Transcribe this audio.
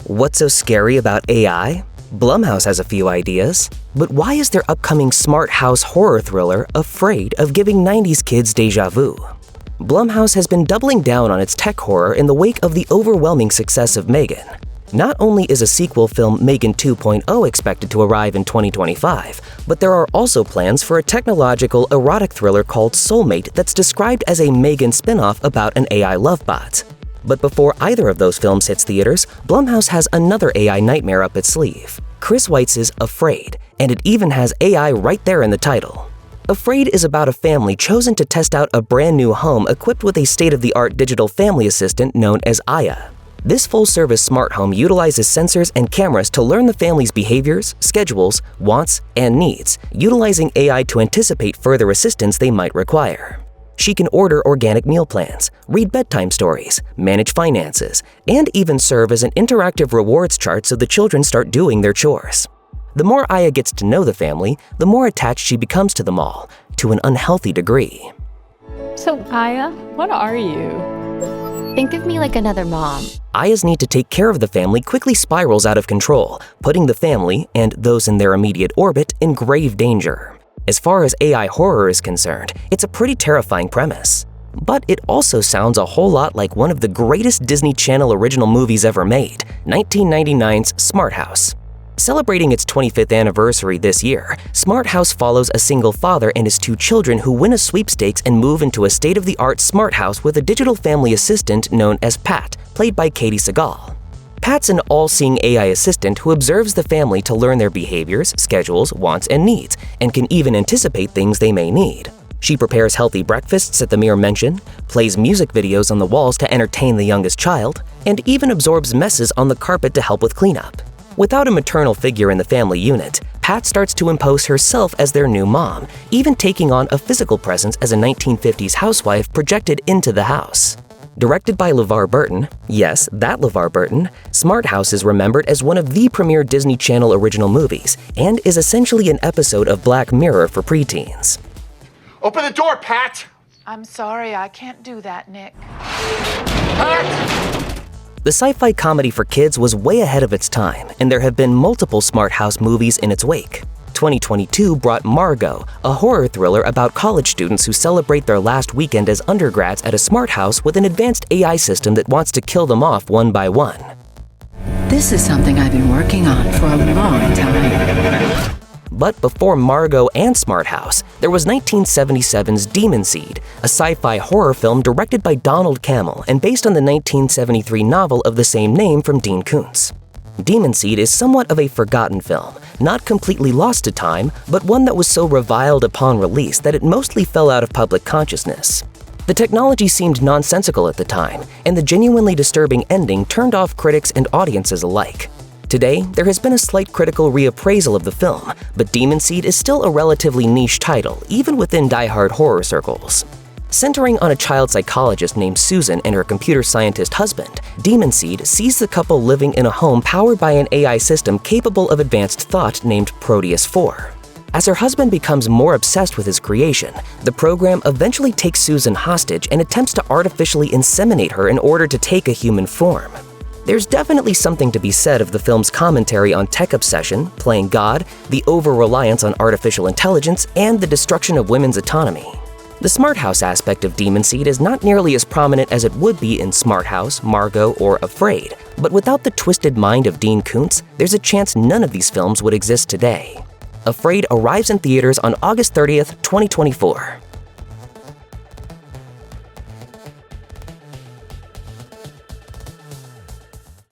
What's so scary about AI? Blumhouse has a few ideas, but why is their upcoming smart house horror thriller afraid of giving 90s kids déjà vu? Blumhouse has been doubling down on its tech horror in the wake of the overwhelming success of Megan. Not only is a sequel film, Megan 2.0, expected to arrive in 2025, but there are also plans for a technological erotic thriller called Soulmate that's described as a Megan spin-off about an AI love bot. But before either of those films hits theaters, Blumhouse has another AI nightmare up its sleeve. Chris Weitz's Afraid, and it even has AI right there in the title. Afraid is about a family chosen to test out a brand new home equipped with a state-of-the-art digital family assistant known as Aya. This full-service smart home utilizes sensors and cameras to learn the family's behaviors, schedules, wants, and needs, utilizing AI to anticipate further assistance they might require. She can order organic meal plans, read bedtime stories, manage finances, and even serve as an interactive rewards chart so the children start doing their chores. The more Aya gets to know the family, the more attached she becomes to them all, to an unhealthy degree. So, Aya, what are you? Think of me like another mom. Aya's need to take care of the family quickly spirals out of control, putting the family, and those in their immediate orbit, in grave danger. As far as AI horror is concerned, it's a pretty terrifying premise. But it also sounds a whole lot like one of the greatest Disney Channel original movies ever made, 1999's Smart House. Celebrating its 25th anniversary this year, Smart House follows a single father and his two children who win a sweepstakes and move into a state-of-the-art smart house with a digital family assistant known as Pat, played by Katie Sagal. Pat's an all-seeing AI assistant who observes the family to learn their behaviors, schedules, wants, and needs, and can even anticipate things they may need. She prepares healthy breakfasts at the mere mention, plays music videos on the walls to entertain the youngest child, and even absorbs messes on the carpet to help with cleanup. Without a maternal figure in the family unit, Pat starts to impose herself as their new mom, even taking on a physical presence as a 1950s housewife projected into the house. Directed by LeVar Burton, yes, that LeVar Burton, Smart House is remembered as one of the premier Disney Channel original movies and is essentially an episode of Black Mirror for preteens. Open the door, Pat! I'm sorry, I can't do that, Nick. Pat! The sci-fi comedy for kids was way ahead of its time, and there have been multiple Smart House movies in its wake. 2022 brought Margot, a horror thriller about college students who celebrate their last weekend as undergrads at a smart house with an advanced AI system that wants to kill them off one by one. This is something I've been working on for a long time. But before Margot and Smart House, there was 1977's Demon Seed, a sci-fi horror film directed by Donald Cammell and based on the 1973 novel of the same name from Dean Koontz. Demon Seed is somewhat of a forgotten film, not completely lost to time, but one that was so reviled upon release that it mostly fell out of public consciousness. The technology seemed nonsensical at the time, and the genuinely disturbing ending turned off critics and audiences alike. Today, there has been a slight critical reappraisal of the film, but Demon Seed is still a relatively niche title, even within die-hard horror circles. Centering on a child psychologist named Susan and her computer scientist husband, Demon Seed sees the couple living in a home powered by an AI system capable of advanced thought named Proteus 4. As her husband becomes more obsessed with his creation, the program eventually takes Susan hostage and attempts to artificially inseminate her in order to take a human form. There's definitely something to be said of the film's commentary on tech obsession, playing God, the over-reliance on artificial intelligence, and the destruction of women's autonomy. The Smart House aspect of Demon Seed is not nearly as prominent as it would be in Smart House, Margot, or Afraid, but without the twisted mind of Dean Koontz, there's a chance none of these films would exist today. Afraid arrives in theaters on August 30th, 2024.